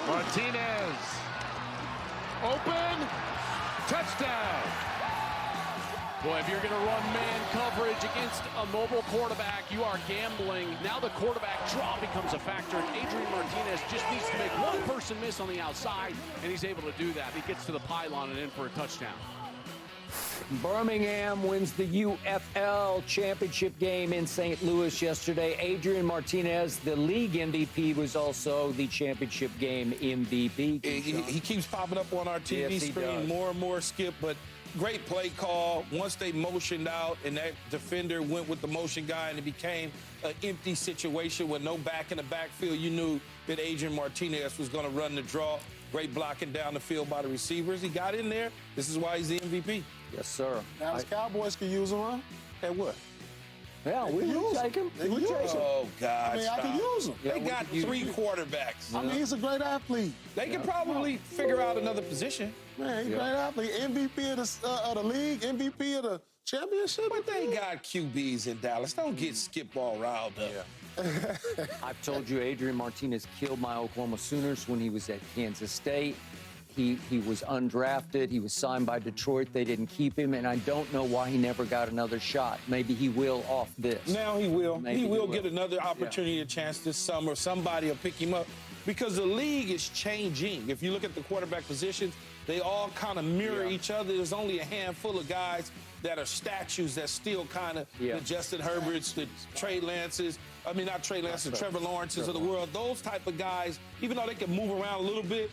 Martinez. Open. Touchdown. Boy, if you're going to run man coverage against a mobile quarterback, you are gambling. Now the quarterback draw becomes a factor, and Adrian Martinez just needs to make one person miss on the outside, and he's able to do that. He gets to the pylon and in for a touchdown. Birmingham wins the UFL Championship game in St. Louis yesterday. Adrian Martinez, the league MVP, was also the championship game MVP. He keeps popping up on our TV screen more and more, Skip, but great play call. Once they motioned out and that defender went with the motion guy and it became an empty situation with no back in the backfield, you knew that Adrian Martinez was going to run the draw. Great blocking down the field by the receivers. He got in there. This is why he's the MVP. Yes, sir. Now, the Cowboys can use him, huh? At what? Yeah, we take him. Oh, God, I mean, I can use him. They got three quarterbacks. I mean, he's a great athlete. They can probably figure out another position. Man, he's a great athlete. MVP of the league, MVP of the championship. But they got QBs in Dallas. Don't get Skip all riled up. I've told you, Adrian Martinez killed my Oklahoma Sooners when he was at Kansas State. He was undrafted. He was signed by Detroit. They didn't keep him, and I don't know why he never got another shot. Maybe he will off this. Now he will. He will get another opportunity, a chance this summer. Somebody will pick him up because the league is changing. If you look at the quarterback positions, they all kind of mirror each other. There's only a handful of guys that are statues that still kind of the Justin Herberts, the Trey Lances, I mean, not Trey Lance, the Trevor Lawrences of the world. Those type of guys, even though they can move around a little bit,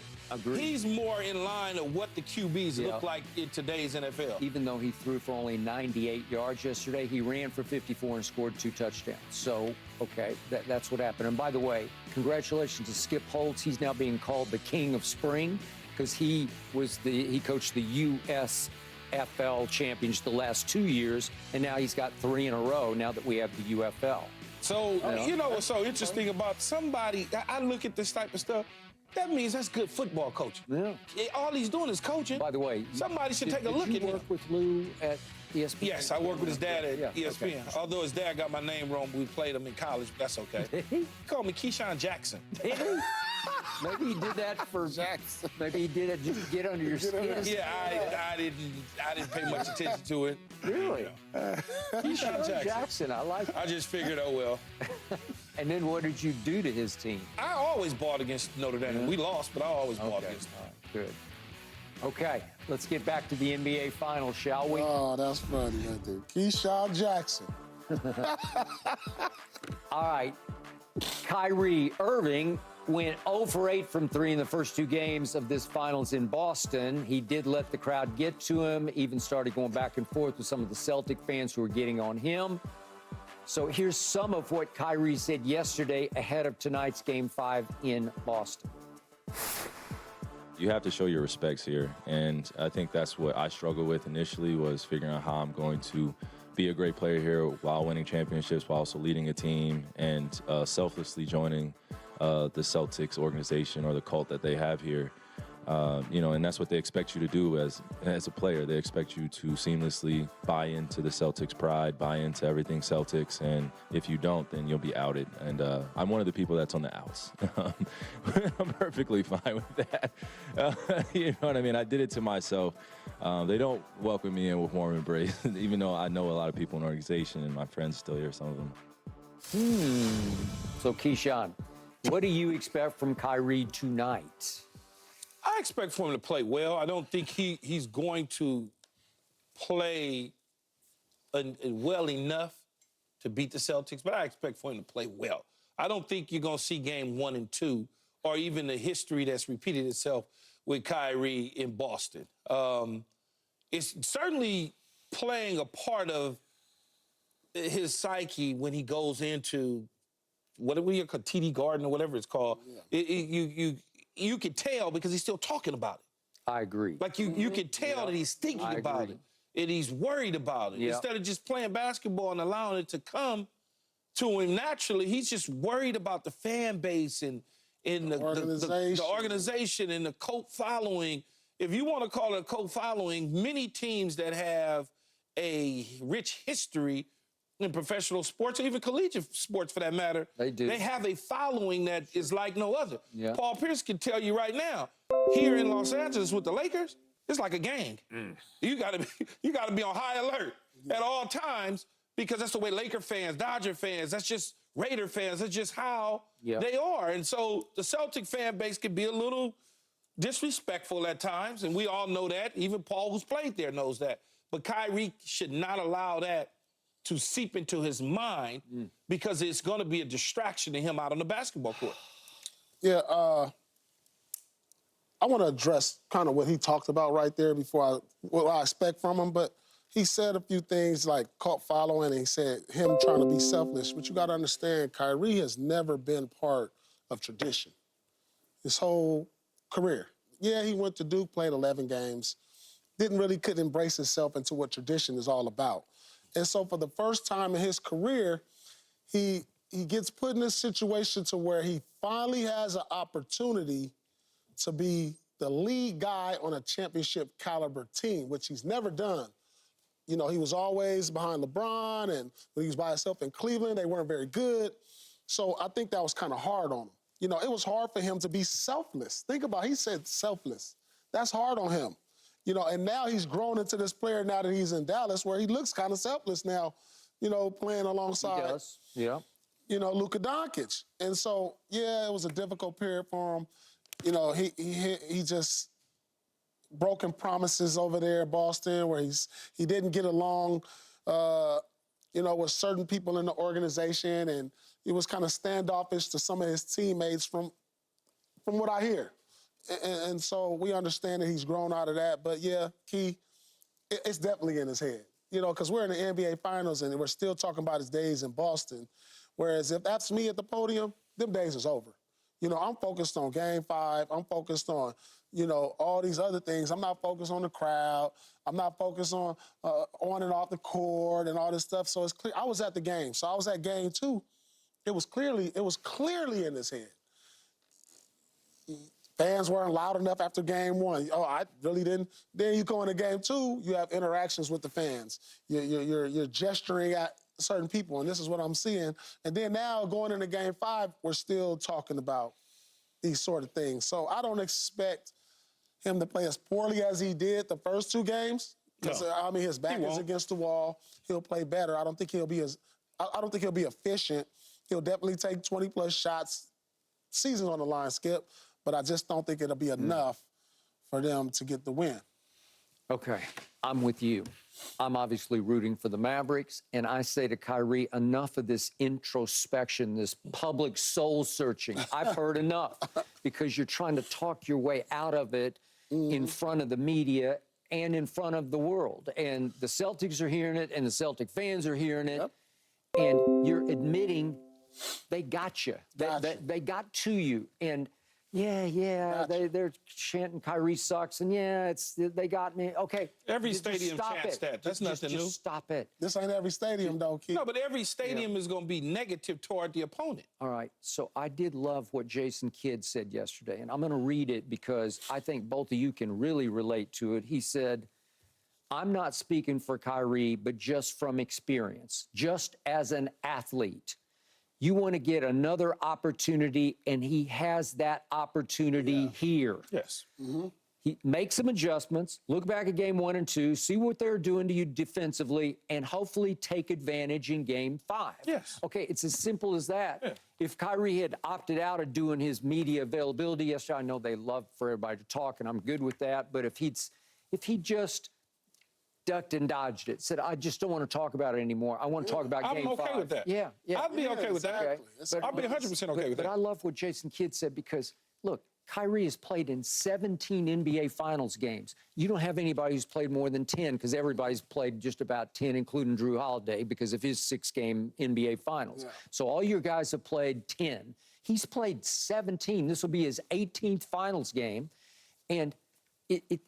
he's more in line of what the QBs look like in today's NFL. Even though he threw for only 98 yards yesterday, he ran for 54 and scored 2 touchdowns. So, okay, that's what happened. And by the way, congratulations to Skip Holtz. He's now being called the King of Spring because he coached the USFL champions the last 2 years, and now he's got 3 in a row now that we have the UFL. So, you know what's so interesting about somebody, I look at this type of stuff, that means that's good football coaching. Yeah. All he's doing is coaching. By the way, somebody should take a look at him. Did you work with Lou at ESPN? Yes, I worked with his dad at ESPN. Okay. Although his dad got my name wrong, we played him in college, but that's okay. Did he? He called me Keyshawn Jackson. Did he? Maybe he did that for Jackson. Maybe he did it just to get under your skin. Yeah, I didn't pay much attention to it. Really? Keyshawn Jackson, I like it. I just figured, oh well. And then what did you do to his team? I always bought against Notre Dame. We lost, but I always bought against them. Good. Okay, let's get back to the NBA Finals, shall we? Oh, that's funny right there. Keyshawn Jackson. All right. Kyrie Irving went 0 for 8 from 3 in the first 2 games of this finals in Boston. He did let the crowd get to him, even started going back and forth with some of the Celtic fans who were getting on him. So here's some of what Kyrie said yesterday ahead of tonight's Game 5 in Boston. You have to show your respects here, and I think that's what I struggled with initially, was figuring out how I'm going to be a great player here while winning championships, while also leading a team and selflessly joining the Celtics organization or the cult that they have here. You know, and that's what they expect you to do as a player. They expect you to seamlessly buy into the Celtics pride, buy into everything Celtics, and if you don't, then you'll be outed. And I'm one of the people that's on the outs. I'm perfectly fine with that. You know what I mean? I did it to myself. They don't welcome me in with warm embrace, even though I know a lot of people in the organization, and my friends still here, some of them. So, Keyshawn, what do you expect from Kyrie tonight? I expect for him to play well. I don't think he's going to play well enough to beat the Celtics, but I expect for him to play well. I don't think you're going to see game 1 and 2 or even the history that's repeated itself with Kyrie in Boston. It's certainly playing a part of his psyche when he goes into whatever you call TD Garden or whatever it's called. You can tell because he's still talking about it. I agree. Like you can tell that he's thinking about it and he's worried about it. Instead of just playing basketball and allowing it to come to him naturally, he's just worried about the fan base and the organization and the cult following. If you want to call it a cult following, many teams that have a rich history in professional sports, or even collegiate sports for that matter. They do. They have a following that is like no other. Yeah. Paul Pierce can tell you right now, here in Los Angeles with the Lakers, it's like a gang. You gotta be on high alert at all times, because that's the way Laker fans, Dodger fans, that's just Raider fans, that's just how they are. And so the Celtic fan base can be a little disrespectful at times, and we all know that. Even Paul, who's played there, knows that. But Kyrie should not allow that to seep into his mind, because it's going to be a distraction to him out on the basketball court. Yeah, I want to address kind of what he talked about right there before what I expect from him. But he said a few things like caught following, and he said him trying to be selfish. But you got to understand, Kyrie has never been part of tradition his whole career. Yeah, he went to Duke, played 11 games, couldn't embrace himself into what tradition is all about. And so for the first time in his career, he gets put in this situation to where he finally has an opportunity to be the lead guy on a championship caliber team, which he's never done. You know, he was always behind LeBron, and when he was by himself in Cleveland, they weren't very good. So I think that was kind of hard on him. You know, it was hard for him to be selfless. Think about it, he said selfless. That's hard on him. You know, and now he's grown into this player now that he's in Dallas, where he looks kind of selfless now, you know, playing alongside, you know, Luka Doncic. And so, yeah, it was a difficult period for him. You know, he just broken promises over there in Boston, where he didn't get along, you know, with certain people in the organization, and he was kind of standoffish to some of his teammates from what I hear. And so we understand that he's grown out of that. But, yeah, it's definitely in his head. You know, because we're in the NBA Finals, and we're still talking about his days in Boston. Whereas if that's me at the podium, them days is over. You know, I'm focused on Game 5. I'm focused on, you know, all these other things. I'm not focused on the crowd. I'm not focused on and off the court and all this stuff. So it's clear. I was at the game. So I was at Game 2. It was clearly in his head. Fans weren't loud enough after Game 1. Oh, I really didn't. Then you go into Game 2, you have interactions with the fans. You're gesturing at certain people, and this is what I'm seeing. And then now going into Game 5, we're still talking about these sort of things. So I don't expect him to play as poorly as he did the first 2 games. No. I mean, his back is against the wall. He'll play better. I don't think he'll be efficient. He'll definitely take 20-plus shots. Season on the line, Skip. But I just don't think it'll be enough for them to get the win. Okay, I'm with you. I'm obviously rooting for the Mavericks, and I say to Kyrie, enough of this introspection, this public soul searching. I've heard enough, because you're trying to talk your way out of it in front of the media and in front of the world. And the Celtics are hearing it, and the Celtic fans are hearing it, and you're admitting they got you. They got to you. And they're chanting Kyrie sucks, and they got me. Okay. Every stadium chants that. That's nothing new. Just stop it. This ain't every stadium, though, Keith. No, but every stadium is going to be negative toward the opponent. All right. So I did love what Jason Kidd said yesterday, and I'm going to read it because I think both of you can really relate to it. He said, I'm not speaking for Kyrie, but just from experience, just as an athlete. You want to get another opportunity, and he has that opportunity here. Yes. He makes some adjustments, look back at Game 1 and 2, see what they're doing to you defensively, and hopefully take advantage in Game 5. Yes. Okay, it's as simple as that. Yeah. If Kyrie had opted out of doing his media availability yesterday, I know they love for everybody to talk, and I'm good with that, but if he just ducked and dodged it, said, I just don't want to talk about it anymore. I want to talk about Game 5. I'm okay with that. Yeah. I'd be okay with that. Okay. I'd be 100% okay with that. But I love what Jason Kidd said, because, look, Kyrie has played in 17 NBA Finals games. You don't have anybody who's played more than 10, because everybody's played just about 10, including Drew Holiday, because of his 6-game NBA Finals. So all your guys have played 10. He's played 17. This will be his 18th Finals game. And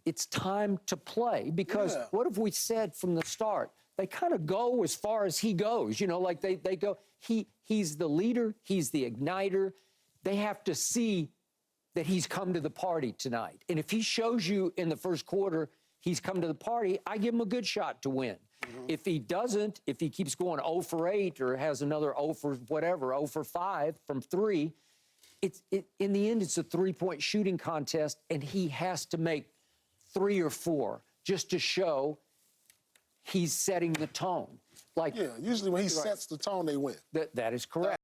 it's time to play, because what have we said from the start? They kind of go as far as he goes. You know, like they go, he's the leader, he's the igniter. They have to see that he's come to the party tonight. And if he shows you in the first quarter he's come to the party, I give him a good shot to win. If he doesn't, if he keeps going 0 for 8 or has another 0 for whatever, 0 for 5 from 3, in the end, it's a three-point shooting contest, and he has to make 3 or 4 just to show he's setting the tone. Like, Yeah, usually when he sets the tone, they win. that is correct.